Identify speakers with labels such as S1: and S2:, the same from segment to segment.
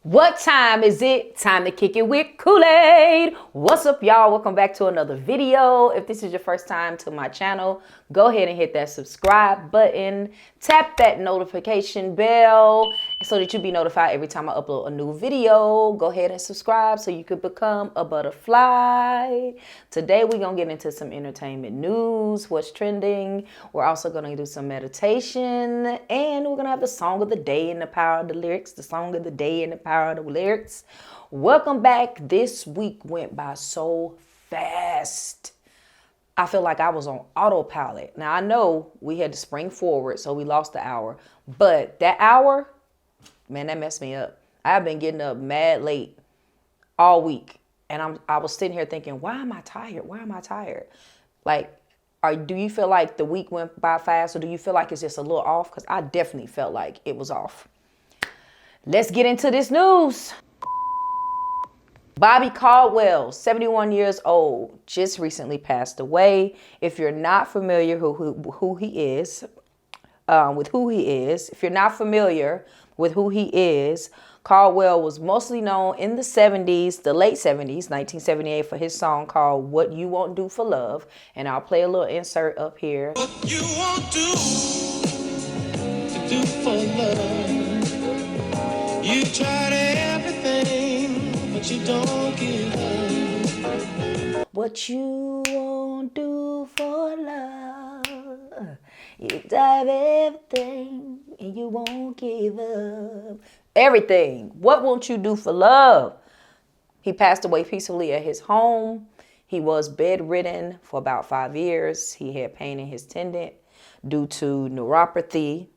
S1: What time is it? Time to kick it with Kool-Aide. What's up, y'all? Welcome back to another video. If this is your first time to my channel, go ahead and hit that subscribe button. Tap that notification bell so that you'll be notified every time I upload a new video. Go ahead and subscribe so you could become a butterfly. Today, we're going to get into some entertainment news, what's trending. We're also going to do some meditation, and we're going to have the song of the day and the power of the lyrics. The song of the day and the power of the lyrics. Welcome back. This week went by so fast. I feel like I was on autopilot. Now, I know we had to spring forward, so we lost the hour. But that hour, man, that messed me up. I've been getting up mad late all week. And I was sitting here thinking, why am I tired? Why am I tired? Like, do you feel like the week went by fast, or do you feel like it's just a little off? Because I definitely felt like it was off. Let's get into this news. Bobby Caldwell, 71 years old, just recently passed away. If you're not familiar who he is, if you're not familiar with who he is, Caldwell was mostly known in the 70s, the late 70s, 1978, for his song called What You Won't Do for Love. And I'll play a little insert up here.
S2: What you won't do for love. You tried everything, but you don't give up.
S1: What you won't do for love. You tried everything and you won't give up. Everything. What won't you do for love? He passed away peacefully at his home. He was bedridden for about 5 years. He had pain in his tendon due to neuropathy.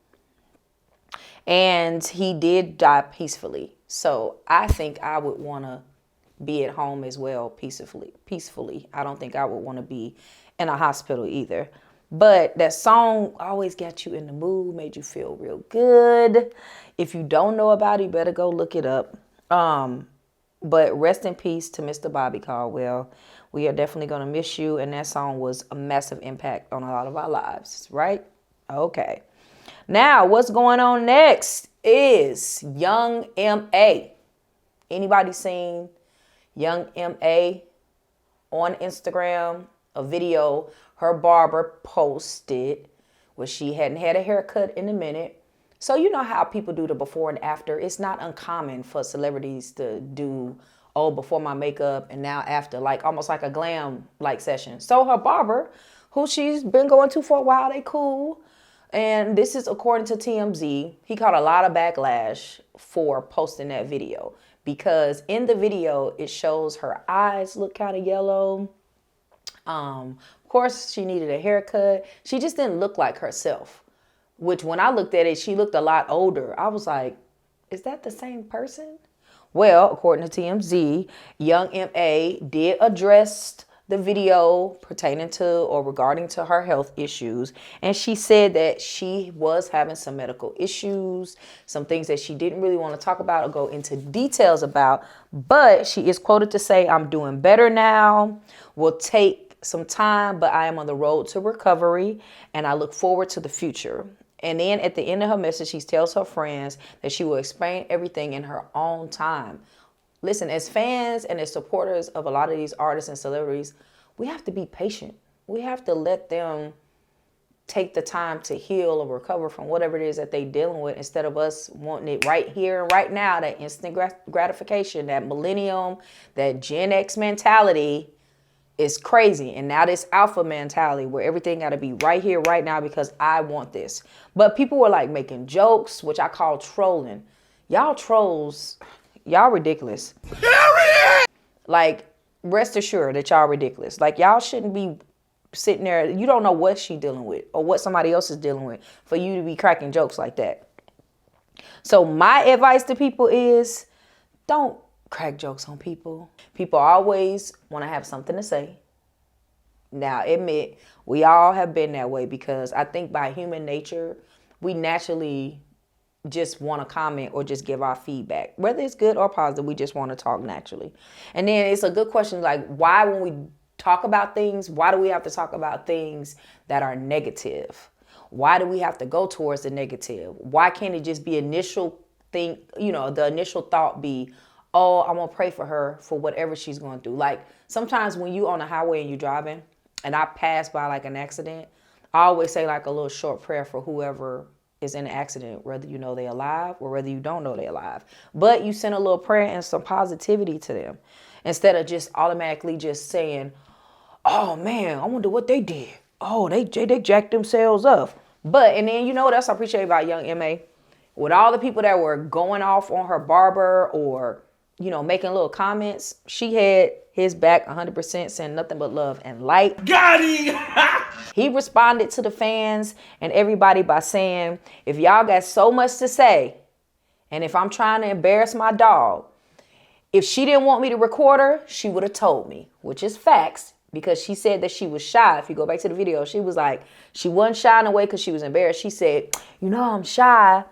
S1: And he did die peacefully. So I think I would want to be at home as well, peacefully. I don't think I would want to be in a hospital either. But that song always got you in the mood, made you feel real good. If you don't know about it, you better go look it up. But rest in peace to Mr. Bobby Caldwell. We are definitely going to miss you. And that song was a massive impact on a lot of our lives, right? Okay. Now, what's going on next is Young M.A. Anybody seen Young M.A. on Instagram? A video her barber posted where she hadn't had a haircut in a minute. So you know how people do the before and after. It's not uncommon for celebrities to do, oh, before my makeup and now after, like almost like a glam-like session. So her barber, who she's been going to for a while, they cool. And this is according to TMZ. He caught a lot of backlash for posting that video because in the video, it shows her eyes look kind of yellow. Of course, she needed a haircut. She just didn't look like herself, which when I looked at it, she looked a lot older. I was like, is that the same person? Well, according to TMZ, Young M.A. did address the video pertaining to or regarding to her health issues. And she said that she was having some medical issues, some things that she didn't really want to talk about or go into details about. But she is quoted to say, I'm doing better now. Will take some time, but I am on the road to recovery and I look forward to the future. And then at the end of her message, she tells her friends that she will explain everything in her own time. Listen, as fans and as supporters of a lot of these artists and celebrities, we have to be patient. We have to let them take the time to heal or recover from whatever it is that they're dealing with instead of us wanting it right here and right now, that instant gratification, that millennium, that Gen X mentality is crazy. And now this alpha mentality where everything got to be right here, right now because I want this. But people were like making jokes, which I call trolling. Y'all trolls... Y'all ridiculous. Period. Like, rest assured that y'all ridiculous. Like, y'all shouldn't be sitting there. You don't know what she dealing with or what somebody else is dealing with for you to be cracking jokes like that. So my advice to people is don't crack jokes on people. People always want to have something to say. Now, admit, we all have been that way because I think by human nature, we naturally just want to comment or just give our feedback, whether it's good or positive. We just want to talk naturally. And then it's a good question, like, why when we talk about things, why do we have to talk about things that are negative? Why do we have to go towards the negative? Why can't it just be initial think, the initial thought be, oh, I'm gonna pray for her for whatever she's going through. Like sometimes when you on the highway and you driving and I pass by like an accident, I always say like a little short prayer for whoever is in an accident, whether you know they're alive or whether you don't know they're alive. But you send a little prayer and some positivity to them instead of just automatically just saying, oh man, I wonder what they did. Oh, they jacked themselves up. But, and then what else I appreciate about young M.A.? With all the people that were going off on her barber or, making little comments, she had his back 100%, saying nothing but love and light.
S2: Got him!
S1: He responded to the fans and everybody by saying, if y'all got so much to say, and if I'm trying to embarrass my dog, if she didn't want me to record her, she would have told me, which is facts, because she said that she was shy. If you go back to the video, she was like, she wasn't shy in a way because she was embarrassed. She said, I'm shy.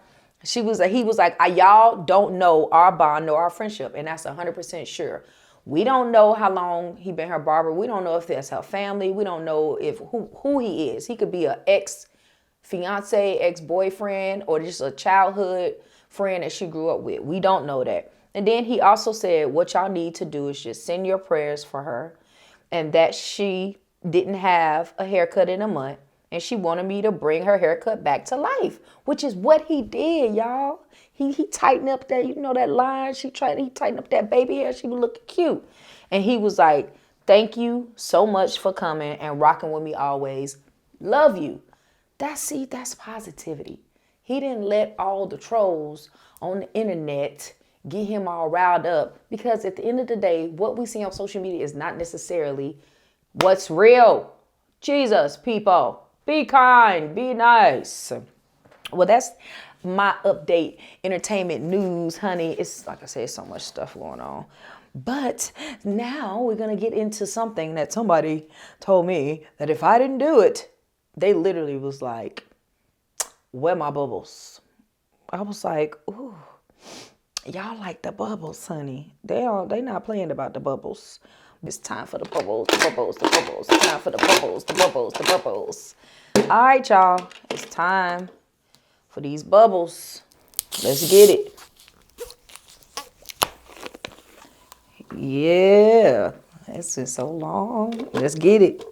S1: He was like, y'all don't know our bond nor our friendship. And that's 100% sure. We don't know how long he been her barber. We don't know if that's her family. We don't know if who he is. He could be an ex-fiance, ex-boyfriend, or just a childhood friend that she grew up with. We don't know that. And then he also said, what y'all need to do is just send your prayers for her, and that she didn't have a haircut in a month. And she wanted me to bring her haircut back to life, which is what he did, y'all. He tightened up that, that line. He tightened up that baby hair. She was looking cute. And he was like, thank you so much for coming and rocking with me always. Love you. That's positivity. He didn't let all the trolls on the internet get him all riled up, because at the end of the day, what we see on social media is not necessarily what's real. Jesus, people. Be kind, be nice. Well, that's my update, entertainment news, honey. It's like I said, so much stuff going on. But now we're going to get into something that somebody told me that if I didn't do it, they literally was like, where my bubbles? I was like, ooh, y'all like the bubbles, honey. They not playing about the bubbles. It's time for the bubbles, the bubbles, the bubbles. It's time for the bubbles, the bubbles, the bubbles. All right, y'all. It's time for these bubbles. Let's get it. Yeah. It's been so long. Let's get it.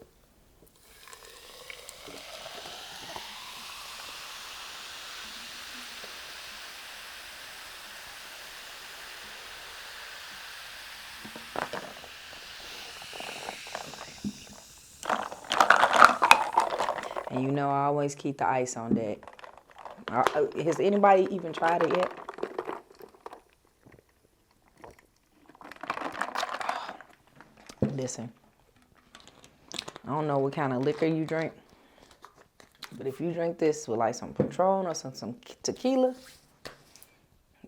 S1: And I always keep the ice on deck. Has anybody even tried it yet? Listen, I don't know what kind of liquor you drink, but if you drink this with like some Patron or some tequila,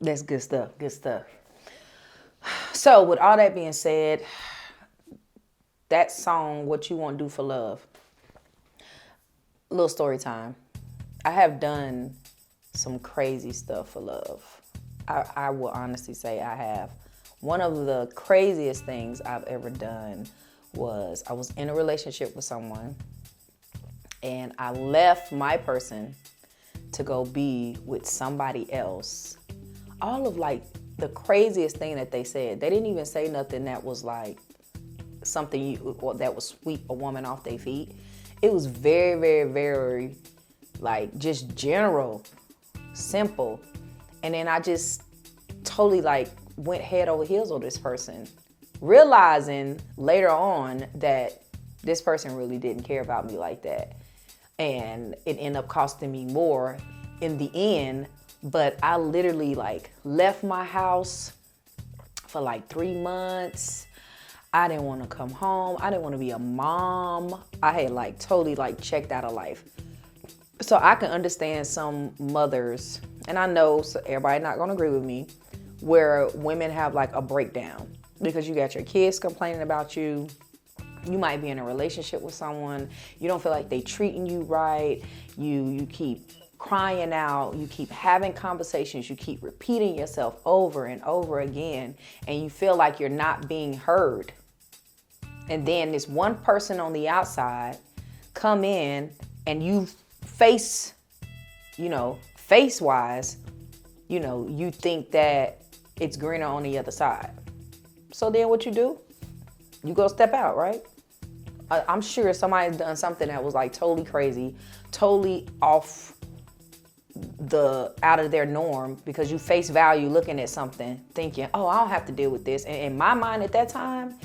S1: that's good stuff, good stuff. So with all that being said, that song, What You Want to Do for Love, little story time. I have done some crazy stuff for love. I will honestly say I have. One of the craziest things I've ever done was I was in a relationship with someone and I left my person to go be with somebody else. All of like the craziest thing that they said. They didn't even say nothing that was like something or that would sweep a woman off their feet. It was very, very, very like just general, simple. And then I just totally like went head over heels with this person, realizing later on that this person really didn't care about me like that. And it ended up costing me more in the end. But I literally like left my house for like 3 months. I didn't want to come home. I didn't want to be a mom. I had like totally like checked out of life. So I can understand some mothers, and I know everybody not going to agree with me, where women have like a breakdown because you got your kids complaining about you. You might be in a relationship with someone. You don't feel like they treating you right. You keep crying out. You keep having conversations. You keep repeating yourself over and over again, and you feel like you're not being heard. And then this one person on the outside come in and you face-wise, you think that it's greener on the other side. So then what you do? You go step out, right? I'm sure somebody's done something that was like totally crazy, totally out of their norm, because you face value looking at something thinking, oh, I don't have to deal with this. And in my mind at that time,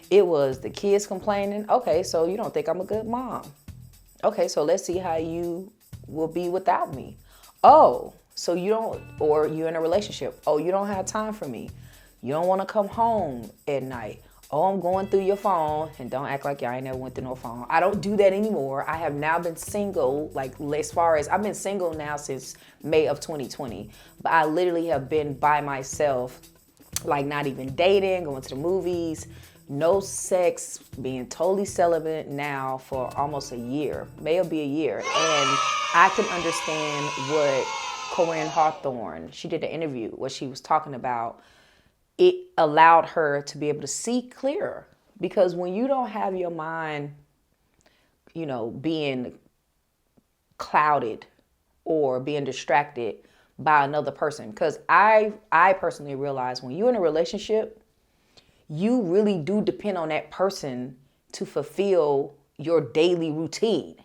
S1: it was the kids complaining. Okay, so you don't think I'm a good mom. Okay, so let's see how you will be without me. Oh, so you don't, or you're in a relationship. Oh, you don't have time for me. You don't want to come home at night. Oh, I'm going through your phone. And don't act like y'all ain't never went through no phone. I don't do that anymore. I have now been single, like as far as I've been single now since May of 2020. But I literally have been by myself, like not even dating, going to the movies, no sex, being totally celibate now for almost a year. May be a year. And I can understand what Corinne Hawthorne, she did an interview where she was talking about it allowed her to be able to see clearer. Because when you don't have your mind, being clouded or being distracted by another person. Because I personally realize when you're in a relationship, you really do depend on that person to fulfill your daily routine.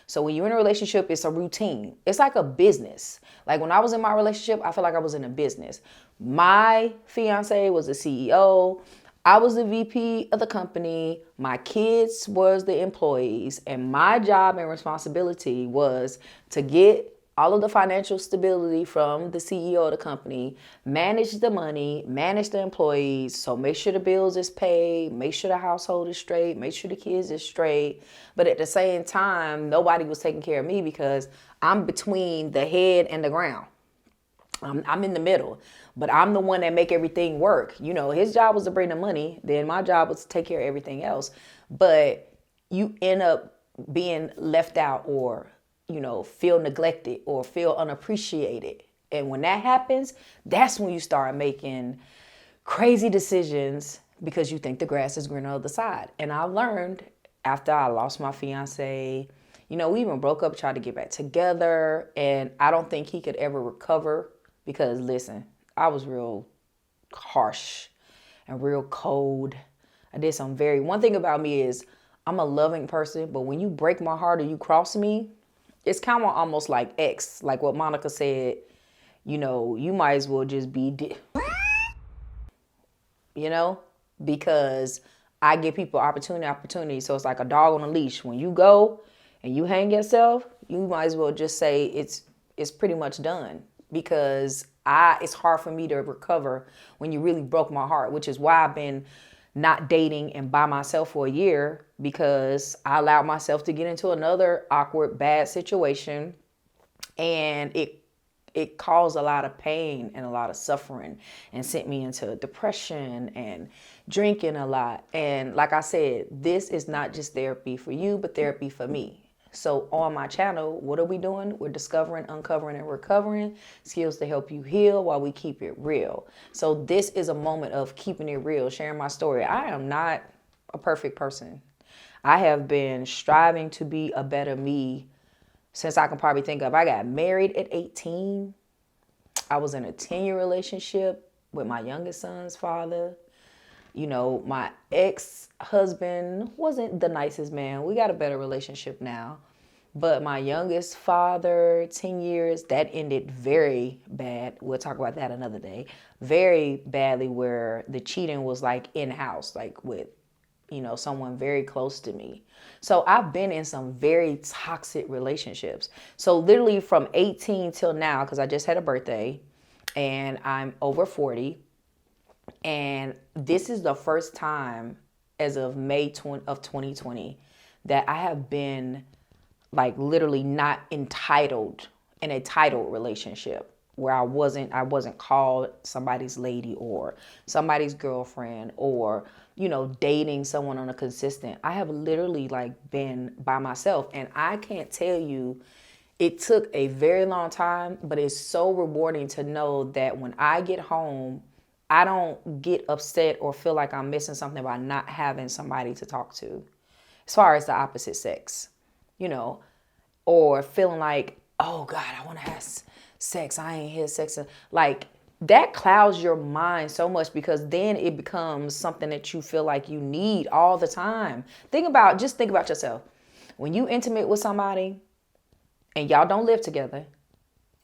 S1: So when you're in a relationship, it's a routine. It's like a business. Like when I was in my relationship, I felt like I was in a business. My fiance was the CEO. I was the VP of the company. My kids was the employees. And my job and responsibility was to get all of the financial stability from the CEO of the company, manage the money, manage the employees. So make sure the bills is paid, make sure the household is straight, make sure the kids is straight. But at the same time, nobody was taking care of me because I'm between the head and the ground. I'm in the middle, but I'm the one that make everything work. His job was to bring the money. Then my job was to take care of everything else. But you end up being left out or feel neglected or feel unappreciated. And when that happens, that's when you start making crazy decisions because you think the grass is greener on the other side. And I learned after I lost my fiance, we even broke up, tried to get back together. And I don't think he could ever recover because, listen, I was real harsh and real cold. I did one thing about me is I'm a loving person, but when you break my heart or you cross me, it's kind of almost like X, like what Monica said, you might as well just be, because I give people opportunity. So it's like a dog on a leash. When you go and you hang yourself, you might as well just say it's pretty much done, because it's hard for me to recover when you really broke my heart, which is why I've been not dating and by myself for a year, because I allowed myself to get into another awkward, bad situation. And it caused a lot of pain and a lot of suffering and sent me into depression and drinking a lot. And like I said, this is not just therapy for you, but therapy for me. So on my channel, what are we doing? We're discovering, uncovering, and recovering skills to help you heal while we keep it real. So this is a moment of keeping it real, sharing my story. I am not a perfect person. I have been striving to be a better me since I can probably think of. I got married at 18. I was in a 10-year relationship with my youngest son's father. My ex-husband wasn't the nicest man. We got a better relationship now. But my youngest father, 10 years, that ended very bad. We'll talk about that another day. Very badly, where the cheating was like in-house, like with, someone very close to me. So I've been in some very toxic relationships. So literally from 18 till now, because I just had a birthday and I'm over 40. And this is the first time as of May of 2020 that I have been like literally not entitled in a titled relationship where I wasn't called somebody's lady or somebody's girlfriend or, dating someone on a consistent. I have literally like been by myself, and I can't tell you, it took a very long time, but it's so rewarding to know that when I get home, I don't get upset or feel like I'm missing something by not having somebody to talk to, as far as the opposite sex, or feeling like, oh God, I want to have sex. I ain't had sex. Like, that clouds your mind so much because then it becomes something that you feel like you need all the time. Just think about yourself. When you intimate with somebody and y'all don't live together,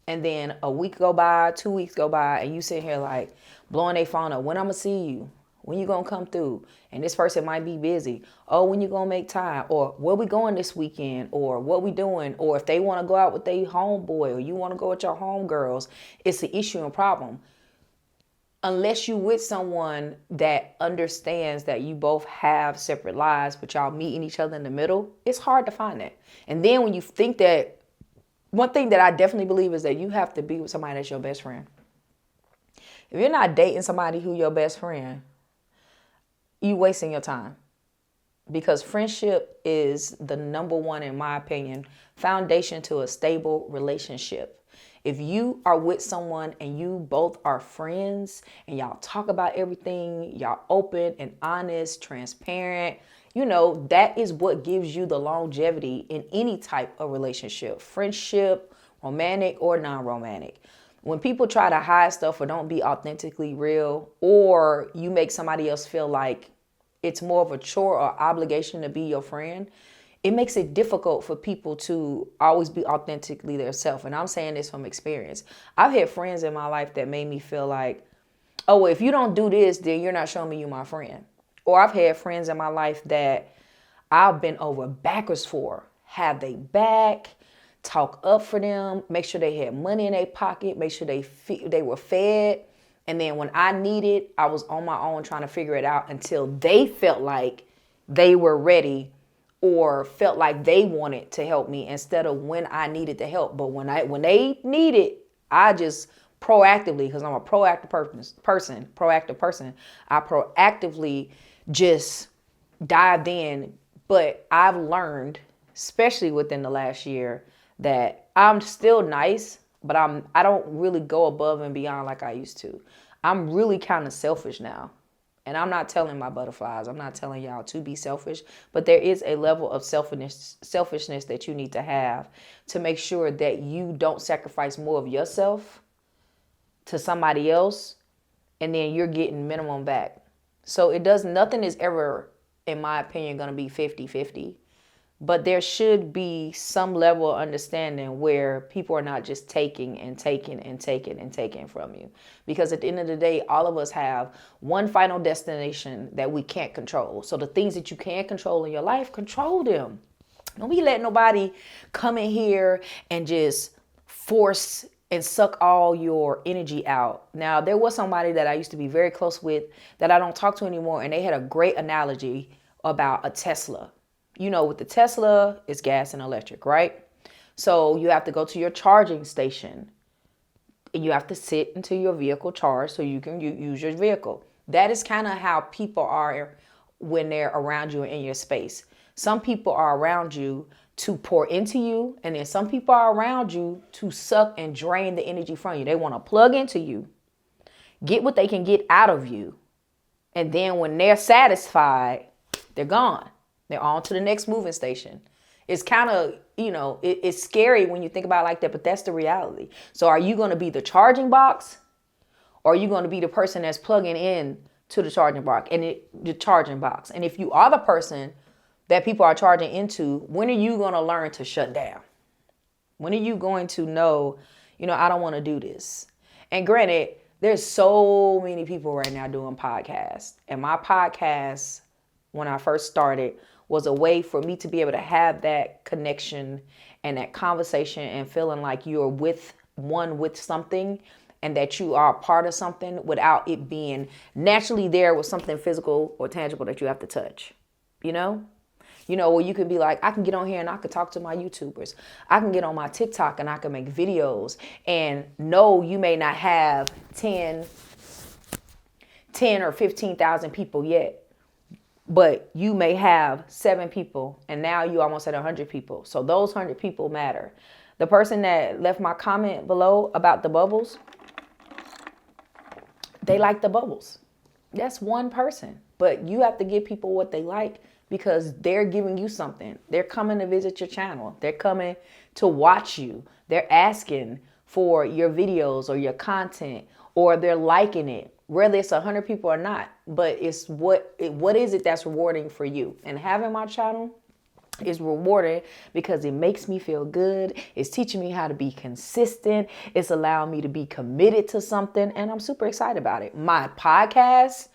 S1: and then a week go by, 2 weeks go by, and you sit here like blowing their phone up. When I'm going to see you? When you going to come through? And this person might be busy. Oh, when you going to make time? Or where we going this weekend? Or what we doing? Or if they want to go out with their homeboy or you want to go with your homegirls, it's an issue and problem. Unless you with someone that understands that you both have separate lives, but y'all meeting each other in the middle, it's hard to find that. And then when you think that, one thing that I definitely believe is that you have to be with somebody that's your best friend. If you're not dating somebody who your best friend, you wasting your time. Because friendship is the number one, in my opinion, foundation to a stable relationship. If you are with someone and you both are friends and y'all talk about everything, y'all open and honest, transparent, that is what gives you the longevity in any type of relationship, friendship, romantic or non-romantic. When people try to hide stuff or don't be authentically real, or you make somebody else feel like it's more of a chore or obligation to be your friend, it makes it difficult for people to always be authentically themselves. And I'm saying this from experience. I've had friends in my life that made me feel like, oh, well, if you don't do this, then you're not showing me you my friend. Or I've had friends in my life that I've been over backwards for, have they back, talk up for them, make sure they had money in their pocket, make sure they were fed. And then when I needed, I was on my own trying to figure it out until they felt like they were ready or felt like they wanted to help me instead of when I needed the help. But when they needed, I just proactively, because I'm a proactive person, I proactively just dived in. But I've learned, especially within the last year, that I'm still nice, but I don't really go above and beyond like I used to. I'm really kind of selfish now. And I'm not telling my butterflies, I'm not telling y'all to be selfish, but there is a level of selfishness that you need to have to make sure that you don't sacrifice more of yourself to somebody else, and then you're getting minimum back. So nothing is ever, in my opinion, going to be 50-50. But there should be some level of understanding where people are not just taking and taking and taking and taking from you. Because at the end of the day, all of us have one final destination that we can't control. So the things that you can control in your life, control them. Don't be letting nobody come in here and just force and suck all your energy out. Now, there was somebody that I used to be very close with that I don't talk to anymore, and they had a great analogy about a Tesla. With the Tesla, it's gas and electric, right? So you have to go to your charging station and you have to sit until your vehicle charged so you can use your vehicle. That is kind of how people are when they're around you and in your space. Some people are around you to pour into you, and then some people are around you to suck and drain the energy from you. They want to plug into you, get what they can get out of you, and then when they're satisfied, they're gone. They're on to the next moving station. It's kind of, it's scary when you think about it like that, but that's the reality. So are you going to be the charging box, or are you going to be the person that's plugging in to the charging box And if you are the person that people are charging into, when are you going to learn to shut down? When are you going to know, I don't want to do this? And granted, there's so many people right now doing podcasts. And my podcast, when I first started, was a way for me to be able to have that connection and that conversation and feeling like you're with something and that you are a part of something without it being naturally there with something physical or tangible that you have to touch. Where you can be like, I can get on here and I can talk to my YouTubers. I can get on my TikTok and I can make videos. And no, you may not have 10 or 15,000 people yet. But you may have 7 people, and now you almost at 100 people. So those 100 people matter. The person that left my comment below about the bubbles, they like the bubbles. That's one person. But you have to give people what they like because they're giving you something. They're coming to visit your channel. They're coming to watch you. They're asking for your videos or your content, or they're liking it, whether it's 100 people or not. But it's what is it that's rewarding for you? And having my channel is rewarding because it makes me feel good. It's teaching me how to be consistent. It's allowing me to be committed to something, and I'm super excited about it. My podcast,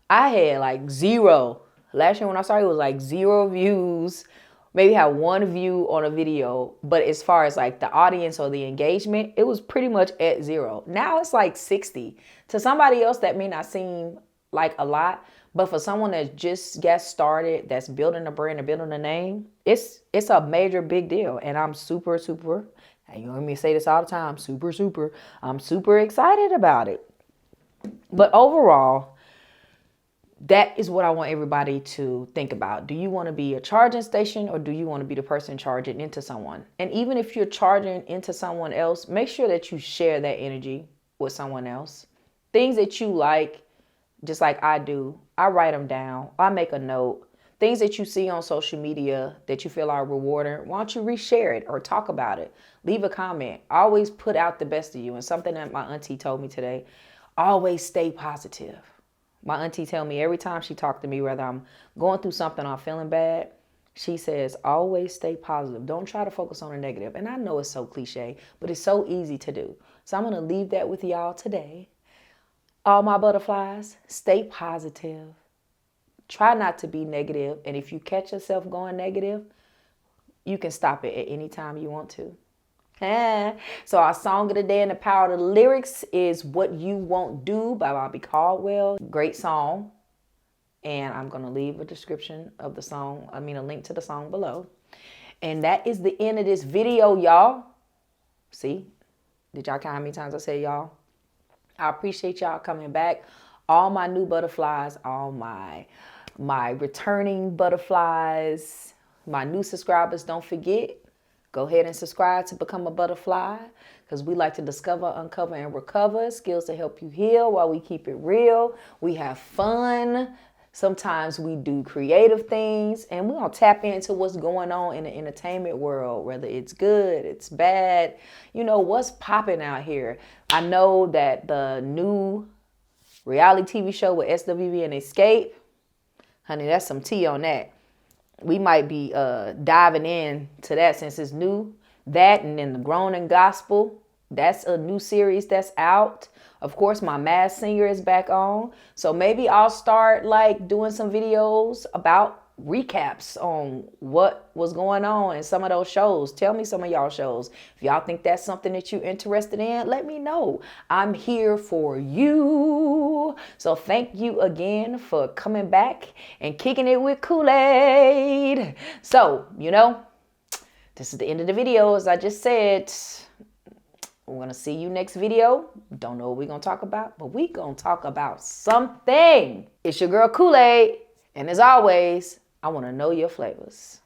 S1: I had like 0. Last year when I started, it was like 0 views. Maybe had 1 view on a video, but as far as like the audience or the engagement, it was pretty much at 0. Now it's like 60. To somebody else, that may not seem like a lot, but for someone that just got started, that's building a brand and building a name, it's a major big deal. And I'm super, and you hear me say this all the time, I'm super excited about it. But overall, that is what I want everybody to think about. Do you want to be a charging station, or do you want to be the person charging into someone? And even if you're charging into someone else, make sure that you share that energy with someone else. Things that you like, just like I do, I write them down. I make a note. Things that you see on social media that you feel are rewarding, why don't you reshare it or talk about it? Leave a comment. Always put out the best of you. And something that my auntie told me today, always stay positive. My auntie tell me every time she talked to me, whether I'm going through something or I'm feeling bad, she says, always stay positive. Don't try to focus on the negative. And I know it's so cliche, but it's so easy to do. So I'm going to leave that with y'all today. All my butterflies, stay positive. Try not to be negative. And if you catch yourself going negative, you can stop it at any time you want to. So our song of the day and the power of the lyrics is What You Won't Do by Bobby Caldwell. Great song. And I'm going to leave a description of the song. A link to the song below. And that is the end of this video, y'all. See? Did y'all count how many times I said y'all? I appreciate y'all coming back. All my new butterflies, all my returning butterflies, my new subscribers, don't forget. Go ahead and subscribe to become a butterfly, because we like to discover, uncover, and recover skills to help you heal while we keep it real. We have fun. Sometimes we do creative things, and we're going to tap into what's going on in the entertainment world, whether it's good, it's bad, what's popping out here. I know that the new reality TV show with SWV and Escape, honey, that's some tea on that. We might be diving in to that since it's new. That, and then the Grown and Gospel, that's a new series that's out. Of course, my Masked Singer is back on. So maybe I'll start like doing some videos about recaps on what was going on in some of those shows. Tell me some of y'all shows. If y'all think that's something that you're interested in, let me know. I'm here for you. So thank you again for coming back and kicking it with Kool-Aide. So, this is the end of the video, as I just said. We're going to see you next video. Don't know what we're going to talk about, but we're going to talk about something. It's your girl Kool-Aide. And as always, I want to know your flavors.